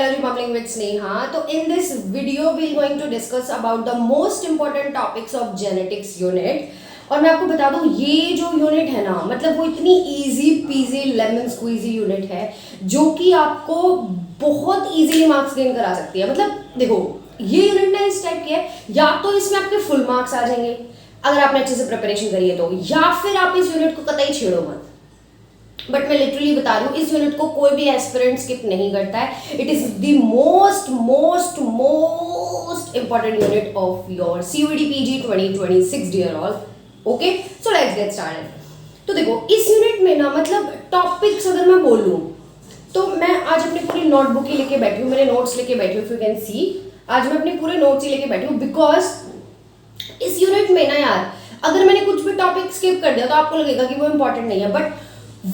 Biology Bubbling with Sneha. तो in this video we are going to discuss about the most important topics of genetics unit. और मैं आपको बता दूं ये जो यूनिट है ना, मतलब वो इतनी easy peasy lemon squeezy unit है जो कि आपको बहुत इजीली मार्क्स गेन करा सकती है. मतलब देखो ये यूनिट ना इस टाइप की है, या तो इसमें आपके फुल मार्क्स आ जाएंगे अगर आपने अच्छे से प्रिपरेशन करी है तो, या फिर आप इस यूनिट को कतई छेड़ो मत. बट मैं लिटरली बता रही हूँ इस यूनिट को कोई भी एस्पिरेंट स्किप नहीं करता है. It is the most most most important unit of your CUET PG 2026 dear all. Okay, so let's get started. तो देखो इस यूनिट में ना, मतलब टॉपिक्स अगर मैं बोलूँ तो मैं आज अपनी पूरी नोटबुक ही लेके बैठी हूँ, मैंने नोट्स लेके बैठी हूँ. इफ यू कैन सी आज मैं अपने पूरे नोट्स ही लेके बैठी हूँ, बिकॉज इस यूनिट में ना यार अगर मैंने कुछ भी टॉपिक स्किप कर दिया तो आपको लगेगा कि वो इंपॉर्टेंट नहीं है, बट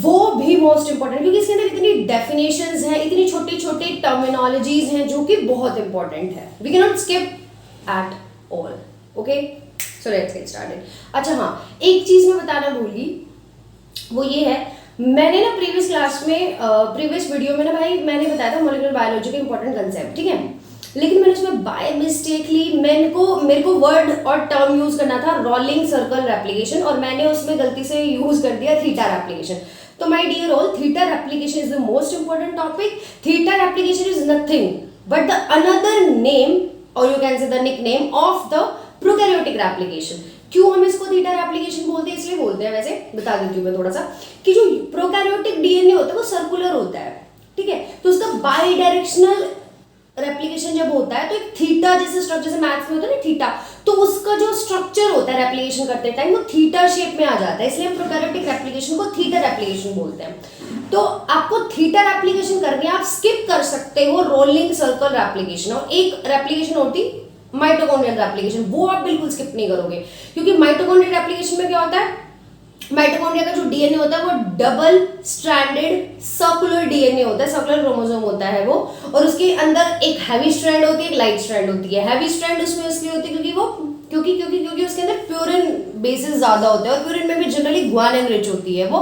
वो भी मोस्ट इंपॉर्टेंट, क्योंकि इसके अंदर इतनी डेफिनेशंस हैं, इतनी छोटी छोटी टर्मिनोलॉजीज हैं जो कि बहुत इंपॉर्टेंट है. We can not skip at all. Okay, so let's get started. अच्छा हाँ, एक चीज मैं बताना भूल गई, वो ये है मैंने ना प्रीवियस क्लास में प्रीवियस वीडियो में ना भाई मैंने बताया था मॉलिक्यूलर बायोलॉजी के इंपॉर्टेंट कंसेप्ट, ठीक है, लेकिन मैंने उसमें बाय मिस्टेकली मेरे को वर्ड और टर्म यूज करना था रोलिंग सर्कल रेप्लिकेशन, और मैंने उसमें गलती से यूज कर दिया थीटा रेप्लिकेशन. तो my dear all, theta replication is the most important topic. Theta replication is nothing but the another name or you can say the nickname of the prokaryotic replication. क्यों हम इसको theta replication बोलते हैं, इसलिए बोलते हैं, वैसे बता देती हूँ मैं थोड़ा सा, कि जो प्रोकैरियोटिक डीएनए होता है वो सर्कुलर होता है, ठीक है, तो उसका बाई डायरेक्शनल रेप्लिकेशन जब होता है तो एक थीटा जैसे स्ट्रक्चर, जैसे मैथ्स में होता है ना थीटा, तो उसका जो स्ट्रक्चर होता है रेप्लिकेशन करते टाइम वो थीटा शेप में आ जाता है, इसलिए हम प्रोकैरियोटिक रेप्लिकेशन को थीटा रेप्लिकेशन बोलते हैं. तो आपको थीटा रेप्लिकेशन करनी है, आप स्किप कर सकते हो रोलिंग सर्कल रेप्लिकेशन, और एक रेप्लिकेशन होती माइटोकॉन्ड्रियल रेप्लिकेशन, वो आप बिल्कुल स्किप नहीं करोगे, क्योंकि माइटोकॉन्ड्रियल रेप्लिकेशन में क्या होता है, माइटोकॉन्ड्रिया का जो डीएनए होता है वो डबल स्ट्रैंडेड सर्कुलर डीएनए होता है, सर्कुलर क्रोमोसोम होता है वो, और उसके अंदर एक हैवी स्ट्रैंड होती है, एक लाइट स्ट्रैंड होती है. हैवी स्ट्रैंड उसमें इसलिए होती है क्योंकि उसके अंदर प्यूरिन बेसिस ज्यादा होते हैं, और प्यूरिन में भी जनरली ग्वानिन रिच होती है वो,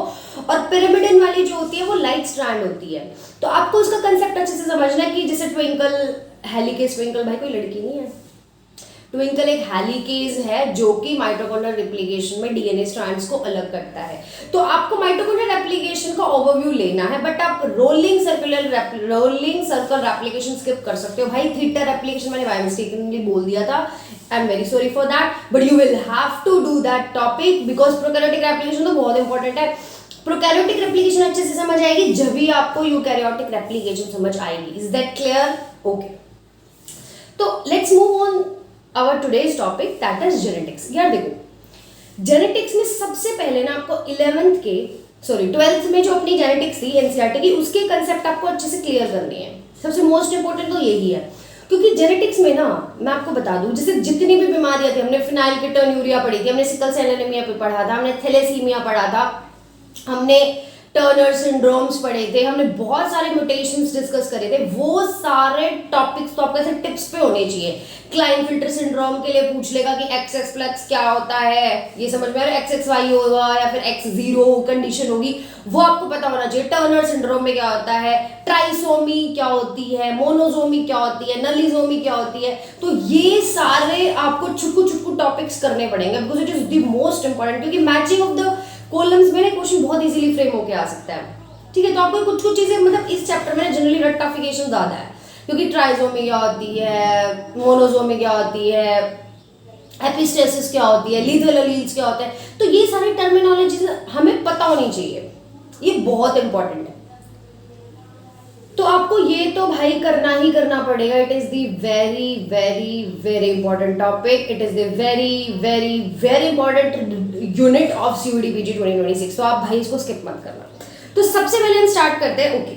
और पिरामिडिन वाली जो होती है वो लाइट स्ट्रैंड होती है. तो आपको उसका कंसेप्ट अच्छे से समझना है कि जैसे ट्विंकल हेलिकेज, ट्विंकल भाई कोई लड़की नहीं है, ट्विंकल एक हेलिकेज है जो कि माइटोकॉन्ड्रियल रेप्लिकेशन में डीएनए स्ट्रैंड्स को अलग करता है. तो आपको माइटोकॉन्ड्रियल रेप्लिकेशन का ओवरव्यू लेना है, बट आप रोलिंग सर्कल रेप्लिकेशन स्किप कर सकते हो. भाई थीटा रेप्लिकेशन मैंने बाय मिस्टेकली बोल दिया था, I am very sorry for that, but you will have to do that topic because prokaryotic replication तो बहुत इंपॉर्टेंट है. प्रोकैरियोटिक रेप्लिकेशन अच्छे से समझ आएगी जब भी आपको यूकैरियोटिक रेप्लिकेशन समझ आएगी. Is that clear? ओके, तो let's move on our today's topic, that is genetics. यार देखो जेनेटिक्स में सबसे पहले ना आपको 12th में जो अपनी जेनेटिक्स थी एनसीईआरटी की, उसके कंसेप्ट आपको अच्छे से क्लियर करनी है. सबसे मोस्ट इंपॉर्टेंट तो यही है, क्योंकि जेनेटिक्स में ना मैं आपको बता दूं जैसे जितनी भी बीमारियां थी, हमने फिनाइलकेटोन्यूरिया पढ़ी थी, हमने सिकल सेल एनीमिया पे पढ़ा था, हमने थैलेसीमिया पढ़ा था, हमने टर्नर सिंड्रोम्स पढ़े थे, हमने बहुत सारे म्यूटेशंस डिस्कस करे थे. वो सारे टॉपिक्स तो आपके ऐसे टिप्स पे होने चाहिए. क्लाइनफिल्टर सिंड्रोम के लिए पूछ लेगा कि XX प्लस क्या होता है, ये समझ में आ रहा है, XXY होगा या फिर X0 कंडीशन होगी, वो आपको पता होना चाहिए. टर्नर सिंड्रोम में क्या होता है, ट्राइसोमी क्या होती है, मोनोसोमी क्या होती है, नलीसोमी क्या होती है. तो ये सारे आपको छुटकू टॉपिक्स करने पड़ेंगे because it is the most important, क्योंकि मैचिंग ऑफ द कॉलम्स में ना क्वेश्चन बहुत इजीली फ्रेम होके आ सकता है, ठीक है. तो आपको कुछ चीजें, मतलब इस चैप्टर में जनरली रट्टाफिकेशन ज्यादा है, क्योंकि ट्राइसोमी क्या होती है, मोनोसोमी क्या होती है, एपिस्टेसिस क्या होती है, लीथल एलील्स क्या होते हैं, तो ये सारी टर्मिनोलॉजीज हमें पता होनी चाहिए, ये बहुत इंपॉर्टेंट है. तो आपको ये तो भाई करना ही करना पड़ेगा. It is the very very very important topic, it is the very very very important unit of CUET PG 2026. तो आप भाई इसको स्किप मत करना. तो सबसे पहले हम स्टार्ट करते हैं. ओके,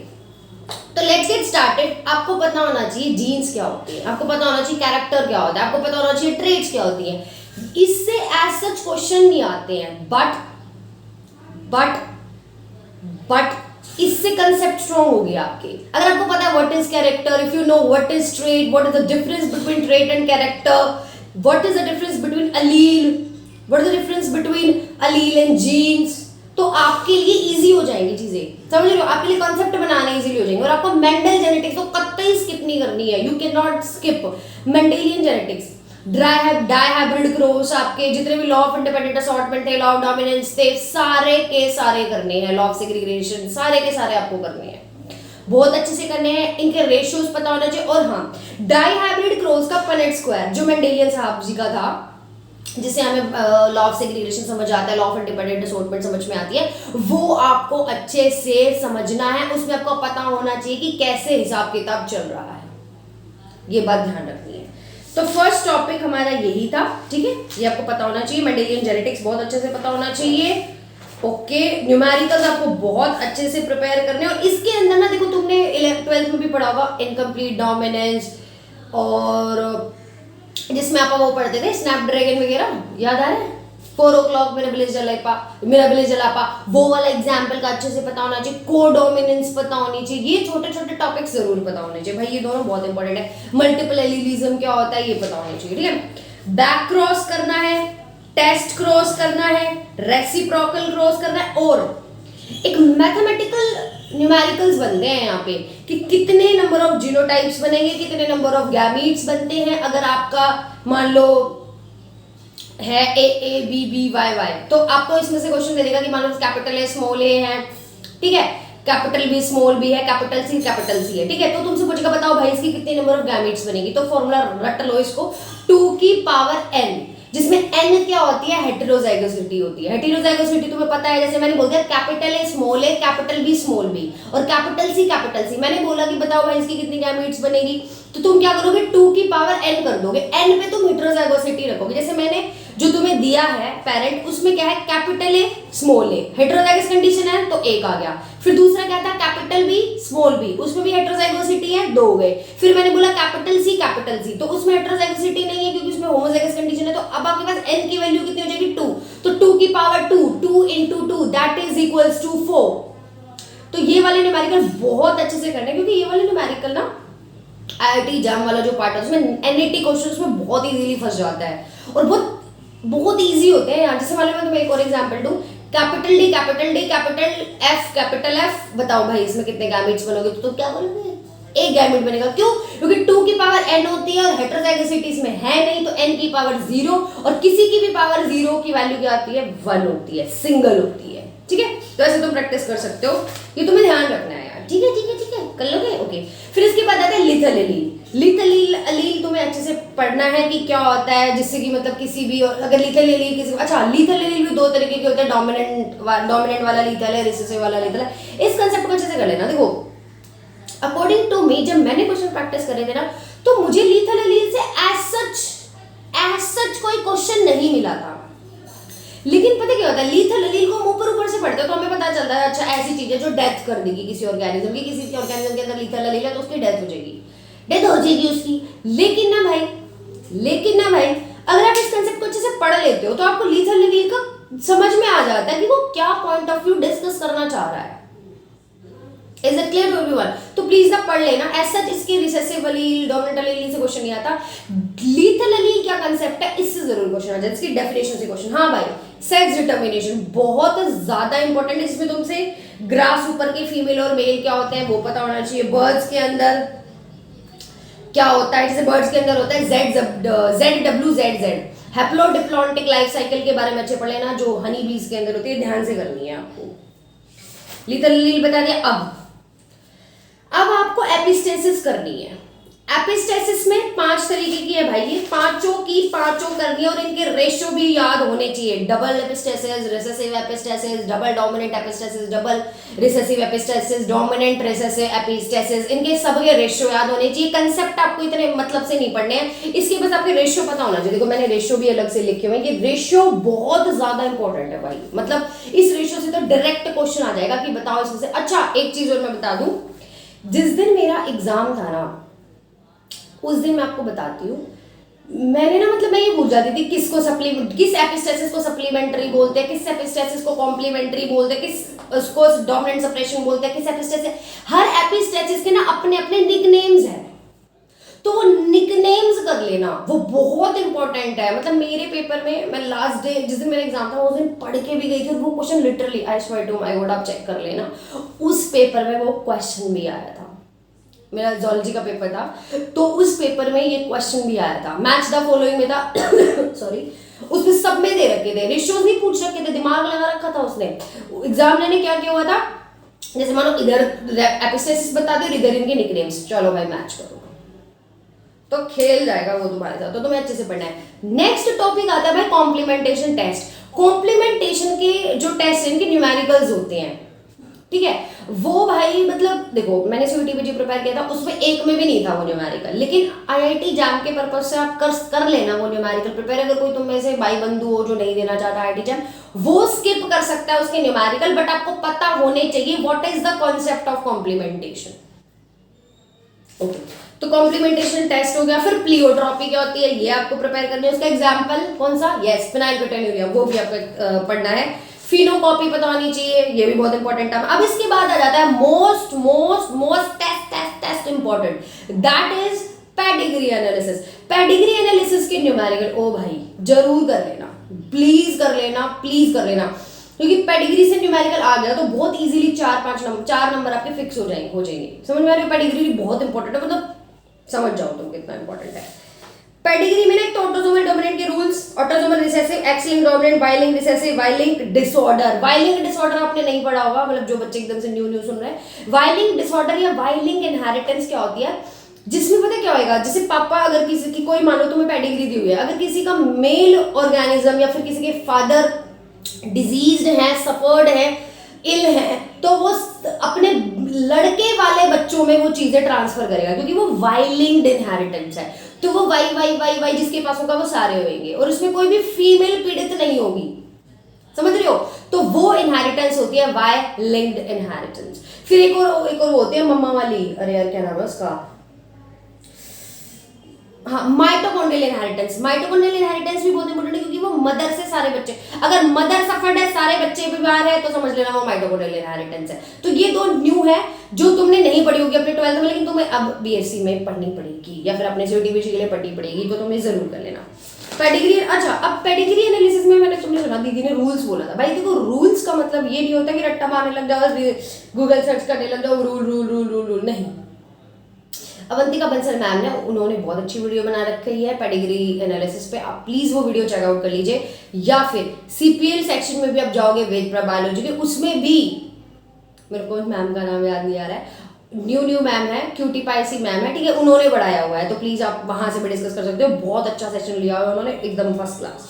तो लेट्स गेट स्टार्टेड. आपको पता होना चाहिए जीन्स क्या होती है, आपको पता होना चाहिए कैरेक्टर क्या होता है, आपको पता होना चाहिए ट्रेट्स क्या होती है. इससे एज सच क्वेश्चन नहीं आते हैं, बट इससे कंसेप्ट स्ट्रॉन्ग हो गया आपके. अगर आपको पता है what is character, if you know what is trait, what is the difference between trait and character, what is the difference between allele, what is the difference between allele and genes, तो आपके लिए easy हो जाएंगी चीजें, समझ रहे हो, आपके लिए कॉन्सेप्ट बनाना इजीली हो जाएंगे। और आपको मेंडल जेनेटिक्स तो कतई स्किप नहीं करनी है, you can not skip Mendelian genetics, dihybrid cross, आपके जितने भी लॉ ऑफ इंडिपेंडेंट असॉर्टमेंट थे, लॉ ऑफ डोमिनेंस थे, सारे के सारे करने हैं, लॉ ऑफ सेग्रीगेशन सारे के सारे आपको करने हैं, बहुत अच्छे से करने हैं, इनके रेशियोज पता होना चाहिए। और हाँ, डायहाइब्रिड क्रॉस का पनेट स्क्वायर जो मेंडेलियन साहब जी का था, जिससे हमें लॉ ऑफ सेग्रीगेशन समझ आता है, लॉ ऑफ इंडिपेंडेंट असॉर्टमेंट समझ में आती है, वो आपको अच्छे से समझना है, उसमें आपको पता होना चाहिए कि कैसे हिसाब किताब चल रहा है, ये बात ध्यान रखनी है। तो फर्स्ट टॉपिक हमारा यही था, ठीक है, ये आपको पता होना चाहिए, मेंडेलियन जेनेटिक्स बहुत अच्छे से पता होना चाहिए। ओके, न्यूमेरिकल्स आपको बहुत अच्छे से प्रिपेयर करने, और इसके अंदर ना देखो, तुमने 12th में भी पढ़ा होगा इनकम्प्लीट डोमिनेंस, और जिसमें आप वो पढ़ते थे स्नैपड्रैगन वगैरह, याद आ रहा है, 4 o'clock मेरा विलेज जलापा, वो वाला एग्जाम्पल का अच्छे से पता होना चाहिए, कोडोमिनेंस पता होनी चाहिए, ये छोटे छोटे टॉपिक्स जरूर पता होने चाहिए भाई, ये दोनों बहुत इंपॉर्टेंट है। मल्टीपल एलिलिज्म क्या होता है ये पता होना चाहिए, ठीक है। बैक क्रॉस करना है, टेस्ट क्रॉस करना है, रेसिप्रोकल क्रॉस करना है, और एक मैथमेटिकल न्यूमेरिकल्स बनते हैं यहाँ पे कि कितने नंबर ऑफ जीनोटाइप्स बनेंगे, कितने नंबर ऑफ गैमीट्स बनते हैं। अगर आपका मान लो है A B B Y Y, तो आपको इसमें से क्वेश्चन दे देगा कि मान लो कैपिटल ए स्मॉल ए है, ठीक है, कैपिटल बी स्मॉल बी है, कैपिटल सी है, ठीक है, तो तुमसे पूछेगा बताओ भाई इसकी कितने नंबर ऑफ गैमीट्स बनेगी, तो फॉर्मूला रट लो इसको, 2 की पावर n, जिसमें n क्या होती है, हेटेरोजाइगोसिटी होती है। हेटेरोजाइगोसिटी तुम्हें पता है, जैसे मैंने बोल दिया capital A small A, capital B small B, और कैपिटल सी, मैंने बोला कि बताओ भाई इसकी कितनी गैमीट्स बनेगी, तो तुम क्या करोगे, 2 की पावर n कर दोगे, n पे तुम हेटेरोजाइगोसिटी रखोगे। जैसे मैंने जो तुम्हें दिया है पेरेंट, उसमें क्या है, capital A small A, heterozygous condition है तो एक आ गया, फिर दूसरा क्या था, कैपिटल बी स्मॉल बी, उसमें भी हेटेरोजाइगोसिटी है, 2 गए, फिर मैंने बोला कैपिटल सी, तो उसमें हेटेरोजाइगोसिटी नहीं है क्योंकि उसमें होमोजाइगस कंडीशन है, तो अब आपके पास n की वैल्यू कितनी हो जाएगी, 2, तो 2 की power 2 into 2 that is equals to 4। तो ये वाले न्यूमेरिकल बहुत अच्छे से करना है, क्योंकि ये वाले न्यूमेरिकल ना IIT एग्जाम वाला जो पार्ट है उसमें NET क्वेश्चन उसमें बहुत इजीली फंस जाता है, और बहुत इजी होते हैं यार। जैसे मान लो मैं तुम्हें एक और एग्जांपल दूं, कैपिटल डी, कैपिटल एफ, बताओ भाई इसमें कितने गैमेट्स बनोगे, तो क्या बोलोगे, एक गैमेट बनेगा, क्यों, क्योंकि 2 की पावर n होती है और हेटेरोजाइगोसिटी इसमें है नहीं, तो n की पावर 0, और किसी की भी पावर 0 की वैल्यू क्या आती है, 1 होती है, सिंगल होती है, ठीक है। तो ऐसे तुम प्रैक्टिस कर सकते हो, ये तुम्हें ध्यान रखना है यार, ठीक है, कर लोगे, ओके। फिर इसके बाद आता है लीथल एलील तुम्हें अच्छे से पढ़ना है कि क्या होता है, जिससे कि मतलब किसी भी, और अगर लीथल एलील किसी, अच्छा लीथल एलील भी 2 तरीके के होते हैं, डोमिनेंट वाला लीथल है, रिसेसिव वाला लीथल है। इस कंसेप्ट को अच्छे से कर लेना। देखो अकॉर्डिंग टू मी, जब मैंने क्वेश्चन प्रैक्टिस करे थे ना, तो मुझे लीथल एलील से एज सच कोई क्वेश्चन नहीं मिला था, लेकिन पता क्या होता है, लीथल एलील को हम ऊपर से पढ़ते हो तो हमें पता चलता है अच्छा ऐसी चीज है जो डेथ कर देगी किसी ऑर्गेनिज्म की, किसी ऑर्गेनिज्म के अंदर लीथल एलील है तो उसकी डेथ हो जाएगी उसकी। लेकिन ना भाई अगर आप इस कंसेप्ट को अच्छे से पढ़ लेते हो तो आपको लीथल एलील का समझ में आ जाता है कि वो क्या पॉइंट ऑफ व्यू डिस्कस करना चाह रहा है। Is it clear to everyone? तो प्लीज आप पढ़ लेना। एज सच इसके रिसेसिव एलील, डोमिनेंट एलील से क्वेश्चन नहीं आता। लीथल एलील क्या कंसेप्ट है, इससे जरूर क्वेश्चन आ जाए, इसकी डेफिनेशन से क्वेश्चन। हाँ भाई, सेक्स डिटर्मिनेशन बहुत ज्यादा इंपॉर्टेंट है, जिसमें तुमसे ग्रास ऊपर के फीमेल और मेल क्या होते हैं वो पता होना चाहिए। बर्ड्स के अंदर क्या होता है, जैसे बर्ड्स के अंदर होता है ZWZZ, हैप्लोडिप्लॉन्टिक लाइफ साइकिल के बारे में अच्छे पढ़ लेना, जो हनी बीज के अंदर होती है, ध्यान से करनी है आपको। लीथल एलील बता दिया। अब आपको एपिस्टेसिस करनी है। एपिस्टेसिस में 5 तरीके की है भाई, ये पांचों की पांचों करनी है, और इनके रेशियो भी याद होने चाहिए। Double epistasis, recessive epistasis, double dominant epistasis, double recessive epistasis, dominant recessive epistasis, इनके सबके रेशियो याद होने चाहिए। कंसेप्ट आपको इतने मतलब से नहीं पढ़ने हैं, इसके बस आपके रेशियो पता होना चाहिए। देखो मैंने रेशियो भी अलग से लिखे हुए हैं, ये रेशियो बहुत ज्यादा इंपॉर्टेंट है भाई, मतलब इस रेशियो से तो डायरेक्ट क्वेश्चन आ जाएगा कि बताओ इसमें से। अच्छा एक चीज और मैं बता दूं, जिस दिन मेरा एग्जाम था ना उस दिन मैं आपको बताती हूँ, मैंने ना मतलब मैं ये भूल जाती थी किस एपिस्टेसिस को सप्लीमेंट्री बोलते हैं, किस एपिस्टेसिस को कॉम्प्लीमेंट्री बोलते हैं, किस उसको डोमिनेंट सप्रेशन बोलते हैं, किस एपिस्टेसिस, हर एपिस्टेसिस के ना अपने अपने निकनेम्स हैं। तो वो निकनेम्स कर लेना, वो बहुत इंपॉर्टेंट है। मतलब मेरे पेपर में, मैं लास्ट डे जिस दिन मेरा एग्जाम था उस दिन पढ़ के भी गई थी, और वो question literally, I swear to my god, आप चेक कर लेना, उस पेपर में वो क्वेश्चन भी आया था। मेरा जूलॉजी का पेपर था, तो उस पेपर में ये क्वेश्चन भी आया था, मैच द फॉलोइंग में था सॉरी, उसमें सब में दे रखे थे, रेशियोज नहीं पूछ रखे थे, दिमाग लगा रखा था उसने। एग्जाम ने क्या किया हुआ था, जैसे मानो इधर एपिस्टेसिस बता दो, इधर इनके निकनेम्स, चलो भाई मैच करो, तो खेल जाएगा वो तुम्हारे साथ, तो तुम्हें अच्छे से पढ़ना है। नेक्स्ट टॉपिक आता है भाई कॉम्प्लीमेंटेशन टेस्ट। कॉम्प्लीमेंटेशन के जो टेस्ट इनके न्यूमेरिकल्स होते हैं, ठीक है, वो भाई मतलब देखो मैंने सीयूटीपीजी प्रिपेयर किया था, उसमें एक में भी नहीं था वो न्यूमेरिकल, लेकिन आईआईटी जैम के पर्पज से आप कर लेना वो न्यूमेरिकल प्रिपेयर। अगर कोई तुम में से भाई बंधु हो जो नहीं देना चाहता आईआईटी जैम, वो स्किप कर सकता है उसके न्यूमेरिकल, बट आपको पता होने चाहिए what is the concept of complementation. Okay, तो कॉम्प्लीमेंटेशन टेस्ट हो गया। फिर प्लियोट्रॉपी क्या होती है ये आपको प्रिपेयर करनी है, उसका एग्जांपल कौन सा, यस फिनाइलकेटोन्यूरिया, वो भी आपको पढ़ना है। फिनोकॉपी पता होनी चाहिए, ये भी बहुत इंपॉर्टेंट है। अब इसके बाद आ जाता है most most most test important, that is pedigree analysis. Pedigree analysis के न्यूमेरिकल ओ भाई जरूर कर लेना, प्लीज कर लेना, प्लीज कर लेना, क्योंकि पेडिग्री से न्यूमेरिकल आ गया तो बहुत इजीली 4 नंबर आपके फिक्स हो जाएंगे। समझ में आ रही है, पेडिग्री बहुत इंपॉर्टेंट है, मतलब समझ जाओ तुम कितना इंपॉर्टेंट है। पेडिग्री में ना एक तो ऑटोसोमल डोमिनेंट के rules, autosomal recessive, X linked dominant, Y linked recessive, Y linked disorder. Y linked disorder आपने नहीं पढ़ा होगा, मतलब जो बच्चे एकदम से न्यू सुन रहे हैं। वाई लिंक्ड डिसऑर्डर या वाई लिंक इनहेरिटेंस क्या होती है, जिसमें पता क्या होएगा, जैसे पापा अगर किसी की, कोई मान लो तुम्हें पेडिग्री दी हुई है, अगर किसी का मेल ऑर्गेनिज्म या फिर किसी के फादर डिजीज्ड है, सफर्ड है, इल है, तो वो अपने लड़के वाले बच्चों में वो चीजें ट्रांसफर करेगा, क्योंकि वो वाई लिंक्ड इनहेरिटेंस है। तो वो वाई वाई वाई वाई जिसके पास होगा वो सारे होंगे, और उसमें कोई भी फीमेल पीड़ित नहीं होगी, समझ रहे हो, तो वो इनहेरिटेंस होती है वाई लिंक्ड इनहेरिटेंस। फिर एक और होती है मम्मा वाली, अरे यार क्या नाम है उसका, हाँ माइटोकॉन्ड्रियल इनहेरिटेंस। माइटोकॉन्ड्रियल इनहेरिटेंस भी बहुत इंपॉर्टेंट है, क्योंकि वो मदर से सारे बच्चे, अगर मदर सफर्ड है सारे बच्चे बीमार है, तो समझ लेना वो माइटोकॉन्ड्रियल इनहेरिटेंस है। तो ये दो न्यू है जो तुमने नहीं पढ़ी होगी अपने 12th में, लेकिन तुम्हें अब बीएससी में पढ़नी पड़ेगी, या फिर अपने सीयूटीपीजी के लिए पढ़नी पड़ेगी, तो तुम्हें जरूर कर लेना पेडिग्री। अच्छा, अब पेडिग्री एनालिसिस में मैंने तुमने सुना दीदी ने रूल्स बोला था, भाई देखो रूल्स का मतलब ये नहीं होता कि रट्टा मारने लग जाओ, गूगल सर्च करने लग जाओ rule rule rule rule rule, नहीं। अवंतिका बंसल मैम ने, उन्होंने बहुत अच्छी वीडियो बना रखी है पेडिग्री एनालिसिस पे, आप प्लीज वो वीडियो चेकआउट कर लीजिए। या फिर सीपीएल सेक्शन में भी आप जाओगे वेद बायोलॉजी के, उसमें भी मेरे को मैम का नाम याद नहीं आ रहा है, न्यू मैम है, क्यूटी पाइसी मैम है, ठीक है, उन्होंने बढ़ाया हुआ है, तो प्लीज आप वहां से भी डिस्कस कर सकते हो, बहुत अच्छा सेशन लिया हुआ है उन्होंने, एकदम फर्स्ट क्लास,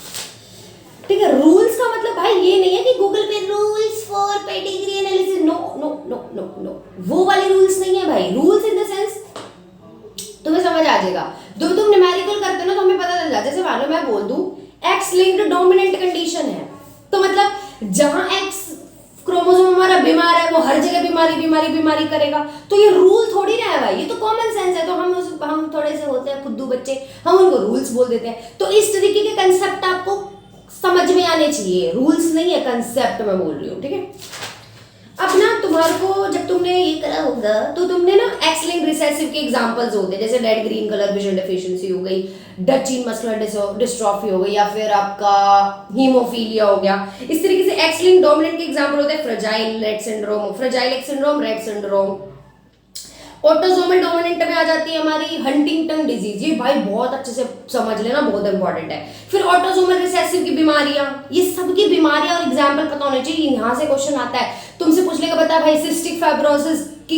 ठीक है। रूल्स का मतलब भाई ये नहीं है कि गूगल पे rules for pedigree analysis, no no no no no, वो वाले रूल्स नहीं है भाई। रूल्स इन द सेंस तुम्हें समझ आ जाएगा, जो तुम न्यूमेरिकल करते हो ना तो हमें पता चल जाए, जैसे मान लो मैं बोल दूं एक्स लिंक्ड डोमिनेंट कंडीशन है, तो मतलब जहां एक्स क्रोमोसोम हमारा बीमार है वो हर जगह बीमारी बीमारी बीमारी करेगा, तो ये रूल थोड़ी ना है भाई, ये तो कॉमन सेंस है। तो हम थोड़े से होते हैं खुद्दू बच्चे, हम उनको रूल्स बोल देते हैं। तो इस तरीके के कंसेप्ट आपको समझ में आने चाहिए, रूल्स नहीं है, कंसेप्ट मैं बोल रही हूँ, ठीक है। अब ना तुम्हारे को जब तुमने ये करा होगा तो तुमने ना एक्स लिंक्ड रिसेसिव के एग्जांपल्स होते हैं, जैसे red green colour vision deficiency हो गई, डचिन मस्कुलर डिस्ट्रॉफी हो गई, या फिर आपका हीमोफीलिया हो गया। इस तरीके से एक्स लिंक्ड डोमिनेंट के एग्जांपल होते हैं fragile Rett syndrome, fragile x syndrome, Rett syndrome. Autosomal dominant में आ जाती है हमारी हंटिंगटन डिजीज, ये भाई बहुत अच्छे से समझ लेना, बहुत इंपॉर्टेंट है। फिर ऑटोसोमल रिसेसिव की बीमारियां, ये सब की बीमारियां और एग्जांपल पता होने चाहिए, यहाँ से क्वेश्चन आता है, तुमसे पूछ लेगा बता भाई सिस्टिक फाइब्रोसिस की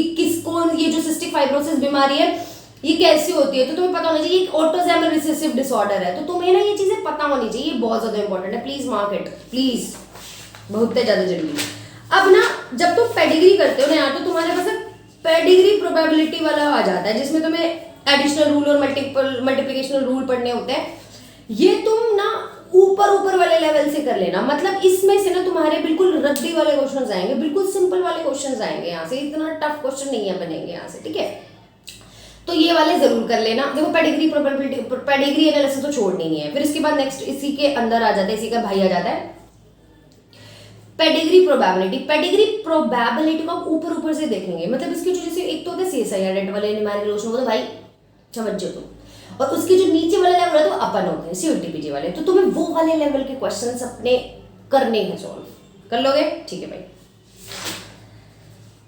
ये जो सिस्टिक फाइब्रोसिस बीमारी है ये कैसी होती है, तो तुम्हें पता होना चाहिए ऑटोसोमल रिसेसिव डिसऑर्डर है, तो तुम्हें ना ये चीजें पता होनी चाहिए, बहुत ज्यादा इंपॉर्टेंट है, प्लीज मार्क इट, प्लीज, बहुत ज्यादा जरूरी है। अब ना जब तुम पेडिग्री करते हो ना यार, तो तुम्हारे पास पेडिग्री प्रोबेबिलिटी वाला आ जाता है, जिसमें तुम्हें एडिशनल रूल और मल्टीप्लिकेशनल रूल पढ़ने होते हैं। ये तुम ना ऊपर वाले लेवल से कर लेना, मतलब इसमें से ना तुम्हारे बिल्कुल रद्दी वाले क्वेश्चंस आएंगे, बिल्कुल सिंपल वाले क्वेश्चंस आएंगे यहाँ से, इतना टफ क्वेश्चन नहीं है बनेंगे यहाँ से, ठीक है। तो ये वाले जरूर कर लेना। देखो पेडिग्री प्रोबेबिलिटी, पेडिग्री एनालिसिस तो छोड़नी नहीं है। फिर इसके बाद नेक्स्ट इसी के अंदर आ जाता है, इसी का भाई आ जाता है पेडिग्री प्रोबेबिलिटी। पेडिग्री प्रोबेबिलिटी को आप ऊपर से देखेंगे, मतलब इसके जो जैसे एक तो होता है सीएसआईआर रेट वाले न्यूमेरिकल क्वेश्चन, वो तो भाई समझो तुम। और उसके जो नीचे वाला लेवल है तो अपन होते हैं CUTPG वाले, तो तुम्हें वो वाले लेवल के क्वेश्चंस अपने करने हैं सॉल्व। कर लोगे? ठीक है भाई,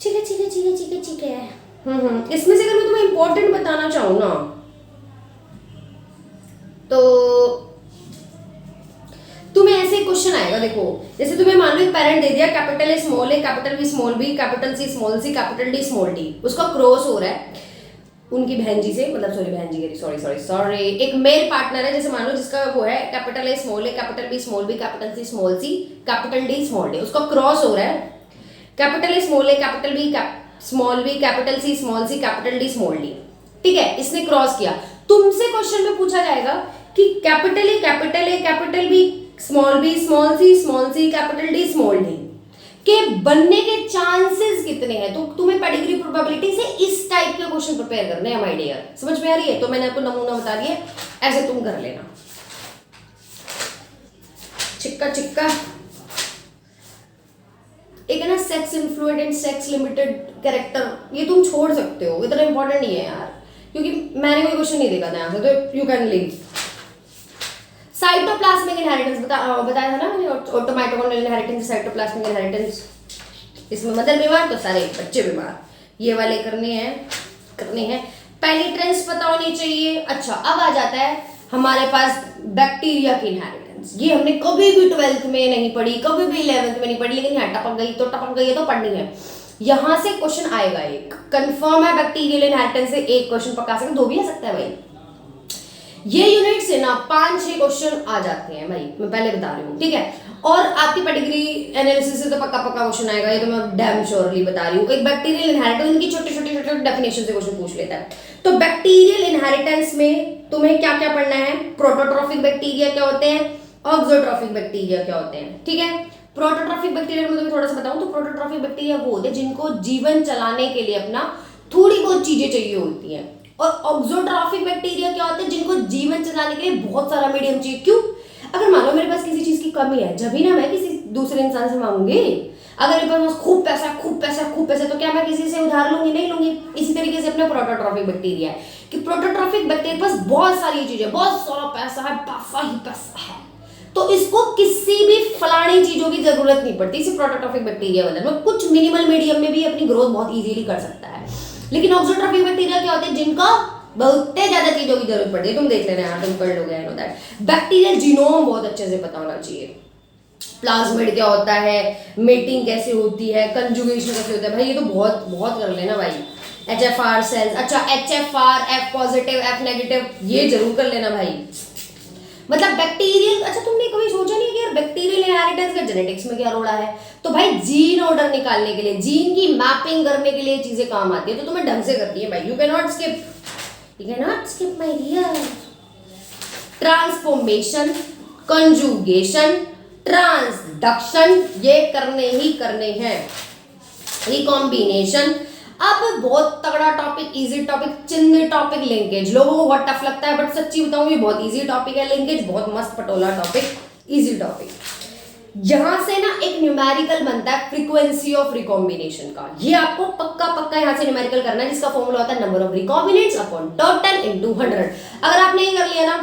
ठीक है ठीक है ठीक है ठीक है ठीक है। इसमें से अगर मैं तुम्हें इंपॉर्टेंट बताना चाहूँ ना तो तुम्हें ऐसे क्वेश्चन आएगा, देखो जैसे तुम्हें मान लो एक पेरेंट दे दिया capital A small A capital B small B capital C small C capital D small D, उसका क्रॉस हो रहा है उनकी बहन जी से, मतलब सॉरी बहन जी कह रही, सॉरी सॉरी सॉरी, एक मेल पार्टनर है जैसे मान लो जिसका वो है capital A small A capital B small B capital C small C capital D small D, उसका क्रॉस हो रहा है capital A small A capital B small B capital C small C capital D small D. ठीक है, इसने cross किया, तुमसे question में पूछा जाएगा कि capital A capital B small C capital D small D के बनने के चांसेस कितने हैं। तो तुम्हें पेडिग्री प्रोबेबिलिटी से इस टाइप के क्वेश्चन प्रिपेयर करने हैं माय डियर, समझ में आ रही है? तो मैंने आपको नमूना बता दिया, ऐसे तुम कर लेना। चिक्का चिक्का एक है ना sex influential and sex limited character, ये तुम छोड़ सकते हो, इतना इंपॉर्टेंट नहीं है यार, क्योंकि मैंने कोई क्वेश्चन नहीं देखा था यहाँ से, तो you can leave. Cytoplasmic inheritance बताया था ना मैंने, ऑटोमाइटोकॉन्ड्रियल इनहेरिटेंस, साइटोप्लाज्मिक इनहेरिटेंस, इसमें मदर बीमार तो सारे बच्चे बीमार, ये वाले करने हैं। पेनिट्रेंस पता होनी चाहिए। अच्छा, अब आ जाता है हमारे पास बैक्टीरिया की इनहेरिटेंस, ये हमने कभी भी 12th में नहीं पढ़ी, कभी भी 11th में नहीं पढ़ी, लेकिन यहाँ टपक गई है तो पढ़नी है। यहाँ से क्वेश्चन आएगा, एक कंफर्म है बैक्टीरियल इनहेरिटेंस से एक क्वेश्चन पक्का सकते, 2 भी आ सकता है भाई। ये यूनिट से ना 5-6 क्वेश्चन आ जाते हैं भाई, मैं पहले बता रही हूँ, ठीक है। और आपकी पेडिग्री एनालिसिस से तो पक्का क्वेश्चन आएगा, ये तो मैं डैम श्योरली बता रही हूँ। एक बैक्टीरियल इनहेरिटेंस, इनकी छोटे डेफिनेशन से क्वेश्चन पूछ लेता है। तो बैक्टीरियल इनहेरिटेंस में तुम्हें क्या क्या पढ़ना है, प्रोटोट्रॉफिक बैक्टीरिया क्या होते हैं, ऑक्सोट्रॉफिक बैक्टीरिया क्या होते हैं, ठीक है। प्रोटोट्रॉफिक बैक्टीरिया में तुम्हें थोड़ा सा बताऊं तो प्रोटोट्रॉफिक बैक्टीरिया वो होते हैं जिनको जीवन चलाने के लिए अपना थोड़ी बहुत चीजें चाहिए होती हैं, और ऑक्सोट्रॉफिक बैक्टीरिया क्या होते हैं जिनको जीवन चलाने के लिए बहुत सारा मीडियम चाहिए। क्यों? अगर मान लो मेरे पास किसी चीज की कमी है, जब भी ना मैं किसी दूसरे इंसान से मांगूंगी, अगर मेरे पास खूब पैसा तो क्या मैं किसी से उधार लूंगी? नहीं लूंगी। इसी तरीके से अपना प्रोटोट्रॉफिक बैक्टीरिया है कि प्रोटोट्रॉफिक बैक्टीरिया पास बहुत सारी चीजें, बहुत सारा पैसा है, पैसा है, तो इसको किसी भी फलानी चीजों की जरूरत नहीं पड़ती। इसे प्रोटोट्रॉफिक बैक्टीरिया बोलते हैं। कुछ मिनिमल मीडियम में भी अपनी ग्रोथ बहुत इजीली कर सकता है। लेकिन ऑक्सोट्रॉफिक बैक्टीरिया क्या होते हैं जिनका बहुत ज्यादा चीजों की जरूरत पड़ती है। तुम देख लेना यार, तुम पढ़ लोगे, I know that. Bacterial genome बहुत अच्छे से पता होना चाहिए, प्लाज्मिड क्या होता है, मेटिंग कैसे होती है, कंजुगेशन कैसे होता है, भाई ये तो बहुत कर लेना भाई। HFR सेल्स, अच्छा HFR F positive F negative, ये जरूर कर लेना भाई। मतलब बैक्टीरियल, अच्छा तुमने कभी सोचा नहीं कि यार बैक्टीरियल इनहेरिटेंस का जेनेटिक्स में क्या रोल है? तो भाई जीन ऑर्डर निकालने के लिए, जीन की मैपिंग करने के लिए चीजें काम आती है, तो तुम्हें ढंग से करनी है भाई। You can not skip my dear. Transformation, conjugation, transduction, ये करने हैं। रिकॉम्बिनेशन, अब बहुत तगड़ा टॉपिक, इजी टॉपिक, चिन्ह टॉपिक, लिंकेज। लोगों को बहुत टफ लगता है, बट सच्ची बताऊं ये बहुत इजी टॉपिक है। लिंकेज बहुत मस्त पटोला टॉपिक, इजी टॉपिक। यहां से ना एक न्यूमेरिकल बनता है फ्रीक्वेंसी ऑफ रिकॉम्बिनेशन का, ये आपको पक्का यहां से न्यूमेरिकल करना है, जिसका फॉर्मूला होता है number of recombinants upon total into 100। अगर आपने ये कर लिया ना,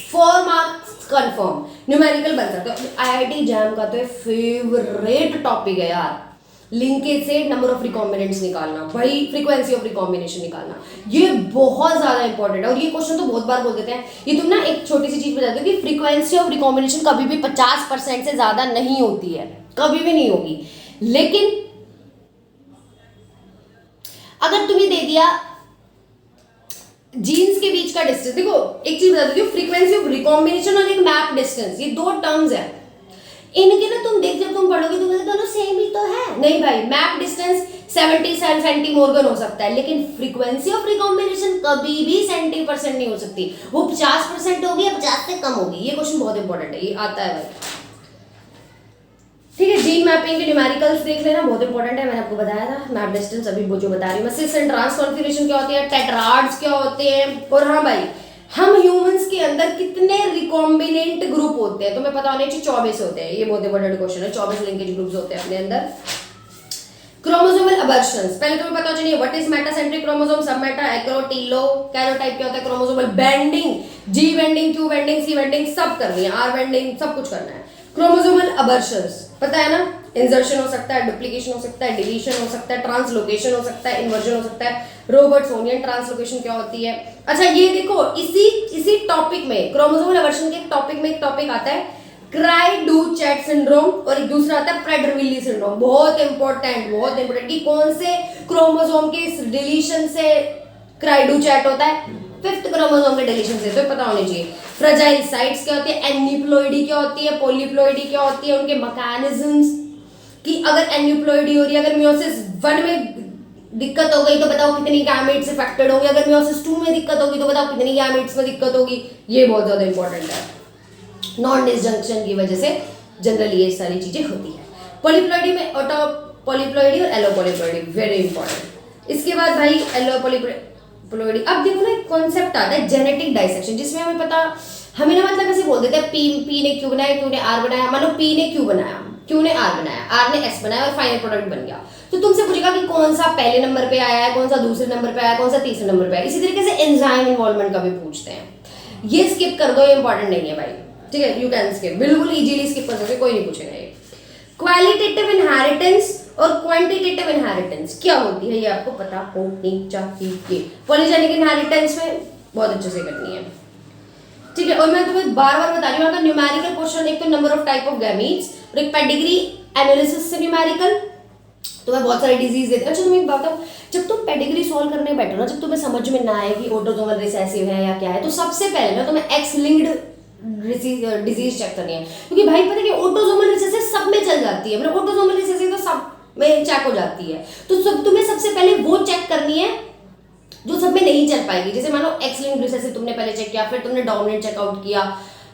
4 मार्क्स कंफर्म, न्यूमेरिकल बन सकते हो। IIT जैम का तो फेवरेट टॉपिक है यार, लिंकेज से नंबर ऑफ रिकॉम्बिनेंट्स निकालना, भाई फ्रीक्वेंसी ऑफ रिकॉम्बिनेशन निकालना, ये बहुत ज्यादा इंपॉर्टेंट है। और ये क्वेश्चन तो बहुत बार बोल देते हैं। ये तुम ना एक छोटी सी चीज बता दो कि फ्रीक्वेंसी ऑफ रिकॉम्बिनेशन कभी भी 50% से ज्यादा नहीं होती है, कभी भी नहीं होगी। लेकिन अगर तुम्हें दे दिया जीन्स के बीच का डिस्टेंस, देखो एक चीज बता देती हूँ, फ्रीक्वेंसी ऑफ रिकॉम्बिनेशन और एक मैप डिस्टेंस, ये 2 टर्म्स है। इनके ना तुम देख, जब तुम पढ़ोगे तो दोनों सेम ही तो है। नहीं भाई, मैप डिस्टेंस 70 सेंटीमोर्गन हो सकता है, लेकिन फ्रीक्वेंसी ऑफ रिकॉम्बिनेशन कभी भी 70% नहीं हो सकती, वो 50% होगी या 50 से कम होगी। ये क्वेश्चन बहुत इंपॉर्टेंट है, ये आता है भाई, ठीक है। जीन मैपिंग के न्यूमेरिकल्स देख लेना, बहुत इंपॉर्टेंट है, मैंने आपको बताया था। मैप डिस्टेंस अभी वो जो बता रही हूँ मैं। सिस एंड ट्रांस कॉन्फिगरेशन क्या होती है, टेट्राड्स क्या होते हैं, और हाँ भाई हम ह्यूमंस के अंदर कितने रिकॉम्बिनेंट ग्रुप होते हैं, तुम्हें पता होना चाहिए 24 होते हैं। ये बहुत इंपॉर्टेंट क्वेश्चन है, 24 लिंकेज ग्रुप्स होते हैं अपने अंदर। क्रोमोसोमल अबर्शंस, पहले तुम्हें पता चाहिए व्हाट इज मेटासेंट्रिक क्रोमोसोम, सब मेटा, एक्रो, टीलो, कैरोटाइप क्या होता है, क्रोमोसोमल बेंडिंग, जी बेंडिंग, क्यू बेंडिंग, सी बेंडिंग सब करनी है, आर बेंडिंग सब कुछ करना है। क्रोमोसोमल अबर्शंस पता है ना, इंसर्शन हो सकता है, डुप्लीकेशन हो सकता है, डिलीशन हो सकता है, ट्रांसलोकेशन हो सकता है, इन्वर्जन हो सकता है। रॉबर्ट्सोनियन ट्रांसलोकेशन क्या होती है? अच्छा ये देखो, इसी टॉपिक में, क्रोमोसोमल अबर्शन के टॉपिक में एक टॉपिक आता है क्राई-डू-चैट सिंड्रोम, और एक दूसरा आता है प्रेटर-विली सिंड्रोम। बहुत इंपॉर्टेंट कि कौन से क्रोमोसोम के डिलीशन से क्राई-डू-चैट होता है, 5th क्रोमोसोम के डिलीशन से, तो पता होने चाहिए। फ्रेजाइल साइट्स क्या होती है, एनिप्लॉइडी क्या होती है, पॉलीप्लॉइडी क्या होती है, उनके मैकेनिज्म्स, कि अगर एनिप्लॉइडी हो रही है, अगर मियोसिस 1 में दिक्कत हो गई तो बताओ कितनी गैमेट्स अफेक्टेड होंगे, अगर मियोसिस 2 में दिक्कत होगी तो बताओ कितनी गैमेट्स में दिक्कत होगी। ये बहुत ज्यादा इंपॉर्टेंट है, नॉन डिसजंक्शन की वजह से जनरली ये सारी चीजें होती है। पॉलीप्लॉइडी में ऑटो पॉलीप्लॉइडी और एलो पॉलीप्लॉइडी वेरी इंपॉर्टेंट। इसके बाद भाई एलो पॉलीप्लॉइडी, अब देखो ना एक कॉन्सेप्ट आता है जेनेटिक डाइसेक्शन, जिसमें हमें पता, हमें ना मतलब ऐसे बोल देते हैं पी ने क्यू बनाया, क्यू ने आर बनाया, मानो पी ने क्यू बनाया, क्यू ने आर बनाया, आर ने एस बनाया और फाइनल प्रोडक्ट बन गया। तो तुमसे पूछेगा कि कौन सा पहले नंबर पे आया है, कौन सा दूसरे नंबर पे आया है, कौन सा तीसरे नंबर पे आया है। इसी तरीके से एंजाइम इन्वॉल्वमेंट का भी पूछते हैं। ये स्किप कर दो, ये इंपॉर्टेंट नहीं है भाई, ठीक है, यू कैन स्किप, बिल्कुल इजीली स्किप कर सकते, कोई नहीं पूछेगा ये। क्वालिटेटिव इनहेरिटेंस और क्वांटिटेटिव इनहेरिटेंस क्या होती है, ये आपको पता होनी चाहिए। पॉलीजेनिक इनहेरिटेंस में बहुत अच्छे से करनी है, ठीक है। और मैं तुम्हें बार बार बता रही हूँ, अगर न्यूमेरिकल क्वेश्चन, एक तो number of type of gametes और एक पेडिग्री एनालिसिस से न्यूमेरिकल, तो मैं बहुत सारी डिजीज देती हूँ। अच्छा तुम्हें एक बात बताऊँ, जब तुम पेडिग्री सॉल्व करने बैठो ना, जब तुम्हें समझ में ना आए कि ऑटोसोमल रिसेसिव है या क्या है, तो सबसे पहले ना तुम्हें एक्स लिंक्ड डिजीज चेक करनी है, क्योंकि भाई पता है कि ऑटोसोमल रिसेसिव सब में चल जाती है, मतलब ऑटोसोमल रिसेसिव तो सब में चेक हो जाती है, तो तुम्हें सबसे पहले वो चेक करनी है जो सब में नहीं चल पाएगी। जैसे मान लो एक्स लिंक्ड रिसेसिव तुमने पहले चेक किया, फिर तुमने डोमिनेंट चेकआउट किया,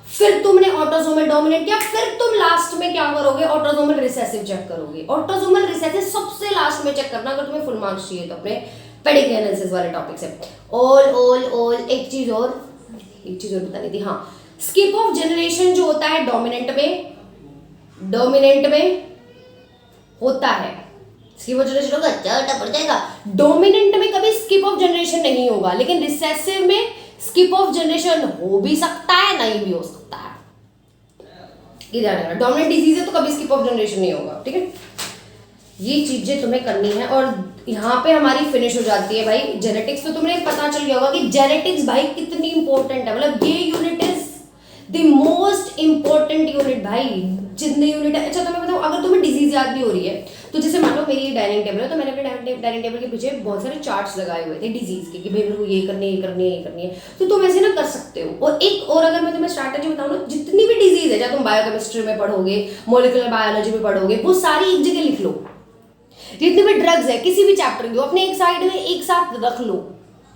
फिर तुमने ऑटोसोमल डोमिनेंट किया, फिर तुम लास्ट में क्या करोगे, ऑटोसोमल रिसेसिव चेक करोगे। ऑटोसोमल रिसेसिव सबसे लास्ट में चेक करना, अगर तुम्हें फुल मार्क्स चाहिए तो अपने पेडिग्री एनालिसिस वाले टॉपिक से। ऑल एक चीज और बतानी थी, हाँ, स्किप ऑफ जनरेशन जो होता है डोमिनेंट में होता है, स्किप ऑफ जनरेशन होगा, अच्छा पड़ जाएगा। डोमिनेंट में कभी स्किप ऑफ जनरेशन नहीं होगा, लेकिन रिसेसिव में स्किप ऑफ जनरेशन हो भी सकता है, नहीं भी हो सकता है, ये ध्यान रखना। डोमिनेंट डिजीज है तो कभी स्किप ऑफ जनरेशन नहीं होगा, ठीक है। ये चीजें तुम्हें करनी है, और यहाँ पे हमारी फिनिश हो जाती है भाई जेनेटिक्स। तो तुम्हें पता चल गया होगा कि जेनेटिक्स भाई कितनी इंपॉर्टेंट है, मतलब ये unit is the most important unit भाई, जितने यूनिट है। अच्छा तुम्हें बताओ, अगर तुम्हें डिजीज याद भी हो रही है, तो जैसे मान लो मेरी डाइनिंग टेबल है, तो मैंने अपने डाइनिंग टेबल के पीछे बहुत सारे चार्ट्स लगाए हुए थे डिजीज के, कि भाई मेरे को ये करनी है, ये करनी है, ये करनी है, तो तुम ऐसे ना कर सकते हो। और एक और अगर मैं तुम्हें स्ट्रैटेजी बताऊँ ना, जितनी भी डिजीज है, चाहे तुम बायोकेमिस्ट्री में पढ़ोगे, मोलिकुलर बायोलॉजी में पढ़ोगे, वो सारी एक जगह लिख लो। जितनी भी ड्रग्स है किसी भी चैप्टर की, अपने एक साइड में एक साथ रख लो,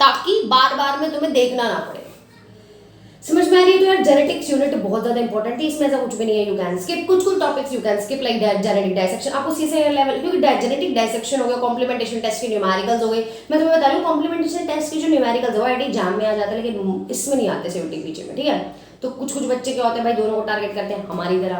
ताकि बार बार में तुम्हें देखना ना पड़े। समझ में आ रही है? तो यार जेनेटिक्स यूनिट बहुत ज्यादा इंपॉर्टेंट है, इसमें ऐसा कुछ भी नहीं है, यू कैन स्किप कुछ topics, you can skip like genetic dissection. आपको सीसे लेवल, क्योंकि जेनेटिक डाइसेक्शन हो गया, कॉम्प्लीमेंटेशन टेस्ट के न्यूमेरिकल्स हो गए। मैं तुम्हें बता रही हूँ कॉम्प्लीमेंटेशन टेस्ट के जो न्यूमेरिकल्स है एग्जाम में आ जाते हैं, लेकिन इसमें नहीं आते सीयूटी पीछे में, ठीक है। तो कुछ बच्चे क्या होते हैं भाई, दोनों को टारगेट करते हैं, हमारी तरह,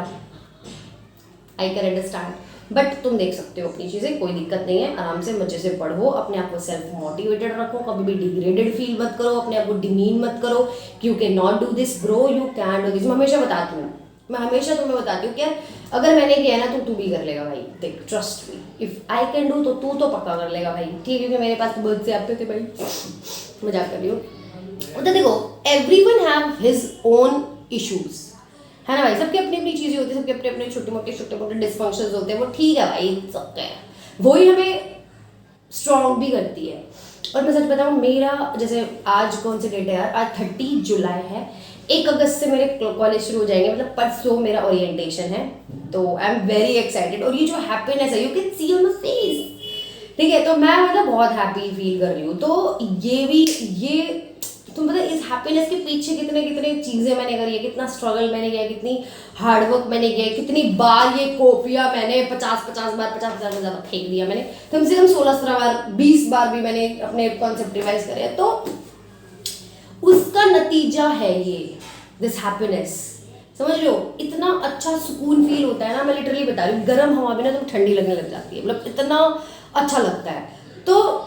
आई कैन अंडरस्टैंड, बट तुम देख सकते हो अपनी चीजें, कोई दिक्कत नहीं है, आराम से मजे से पढ़ो, अपने आप को सेल्फ मोटिवेटेड रखो, कभी भी डिग्रेडेड फील मत करो, अपने आप को डिमीन मत करो, you can not do this bro, you can do this. मैं हमेशा बताती हूँ, मैं हमेशा तुम्हें बताती हूँ कि यार अगर मैंने किया ना तो तू भी कर लेगा भाई, देख trust me, if I can do तो तू तो पक्का कर लेगा भाई, ठीक है। क्योंकि मेरे पास तो बहुत से आते थे भाई, मजाक कर रही हूँ। तो देखो everyone have his own issues, है ना भाई, सबकी अपनी अपनी चीजें होती है, सबके अपने अपने छोटे मोटे डिस्फंक्शंस होते हैं, वो ठीक है भाई, सबके वही हमें स्ट्रॉन्ग भी करती है। और मैं सच बताऊँ, मेरा जैसे आज कौन सी डेट है यार, आज 30 जुलाई है, 1 अगस्त से मेरे कॉलेज शुरू हो जाएंगे, मतलब परसों मेरा ओरिएंटेशन है, तो आई एम वेरी एक्साइटेड। और ये जो हैप्पीनेस है, you can see on the face, ठीक है, तो मैं मतलब बहुत हैप्पी फील कर रही हूँ। तो ये तुम पता इस हैप्पीनेस के पीछे कितने कितने चीज़ें मैंने करी है, कितना स्ट्रगल मैंने किया, कितनी हार्डवर्क मैंने किया, कितनी बार ये कॉपियाँ मैंने 50 बार ज़्यादा फेंक दिया मैंने, कम से कम 16 बार 20 बार भी मैंने अपने कॉन्सेप्ट रिवाइज करे, तो उसका नतीजा है ये दिस हैप्पीनेस। समझ रहे हो, इतना अच्छा सुकून फील होता है ना, मैं लिटरली बता रही हूँ, गर्म हवा भी ना तो ठंडी लगने लग जाती है, मतलब इतना अच्छा लगता है। तो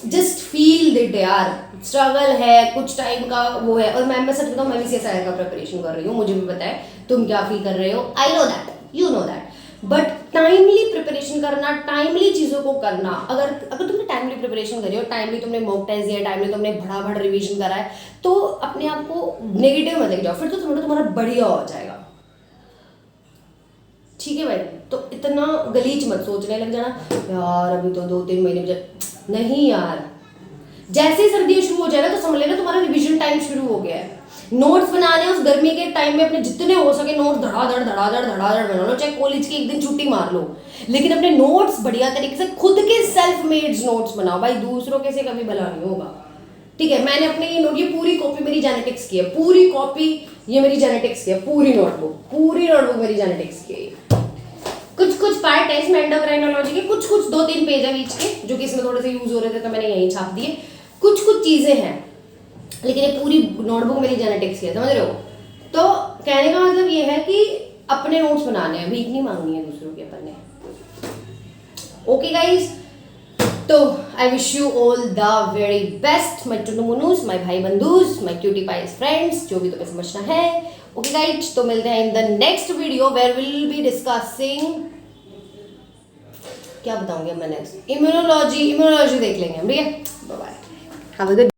जस्ट फील इट यार, स्ट्रगल है, कुछ टाइम का वो है। और मैं सच बताऊं, मैं भी CSIR का प्रिपरेशन कर रही हूँ, मुझे भी पता है तुम क्या फील कर रहे हो, I know that, you know that. But timely preparation करना, टाइमली चीज़ों को करना, अगर अगर तुमने टाइमली प्रिपरेशन करी हो, टाइमली तुमने मॉक टेस्ट दिया, टाइमली तुमने भड़ाभड़ रिवीजन करा है, तो अपने आप को नेगेटिव मत लेके जाओ, फिर तो तुम्हारा बढ़िया हो जाएगा। ठीक है भाई, तो इतना गलीच मत सोचने लग जाना यार अभी तो 2-3 महीने बचे। नहीं यार, जैसे ही सर्दियाँ शुरू हो जाए ना, तो समझ लेना तुम्हारा रिवीजन टाइम शुरू हो गया है। नोट्स बनाने उस गर्मी के टाइम में अपने जितने हो सके नोट्स धड़ाधड़ धड़ाधड़ धड़ाधड़ बना लो, चाहे कॉलेज की एक दिन छुट्टी मार लो, लेकिन अपने नोट्स बढ़िया तरीके से खुद के सेल्फ मेड नोट्स बनाओ भाई, दूसरों के से कभी भला नहीं होगा। ठीक है, मैंने अपने ये नोट, ये पूरी कॉपी मेरी जेनेटिक्स की है, पूरी कॉपी ये मेरी जेनेटिक्स की है, पूरी नोटबुक मेरी जेनेटिक्स की है। कुछ कुछ पार्ट है इसमें एंडोक्राइनोलॉजी के, कुछ 2-3 पेज है बीच के जो कि इसमें थोड़े से यूज हो रहे थे, तो मैंने यहीं छाप दिए। कुछ चीजें हैं, लेकिन ये पूरी नोटबुक मेरी जेनेटिक्स की है, समझ रहे हो। तो कहने का मतलब ये है कि अपने नोट्स बनाने हैं, भीख नहीं मांगनी है दूसरों के अपन ने। ओके गाइज, तो I wish you all the very best, my टुनुमुनुस, माय भाई बंधुस, माय क्यूटी पाइस फ्रेंड्स, जो भी तुम्हें समझना है। ओके गाइज, तो मिलते हैं in the next video where will be discussing, क्या बताऊंगी मैं नेक्स्ट, इम्यूनोलॉजी देख लेंगे हम, ठीक है। Bye bye, have a good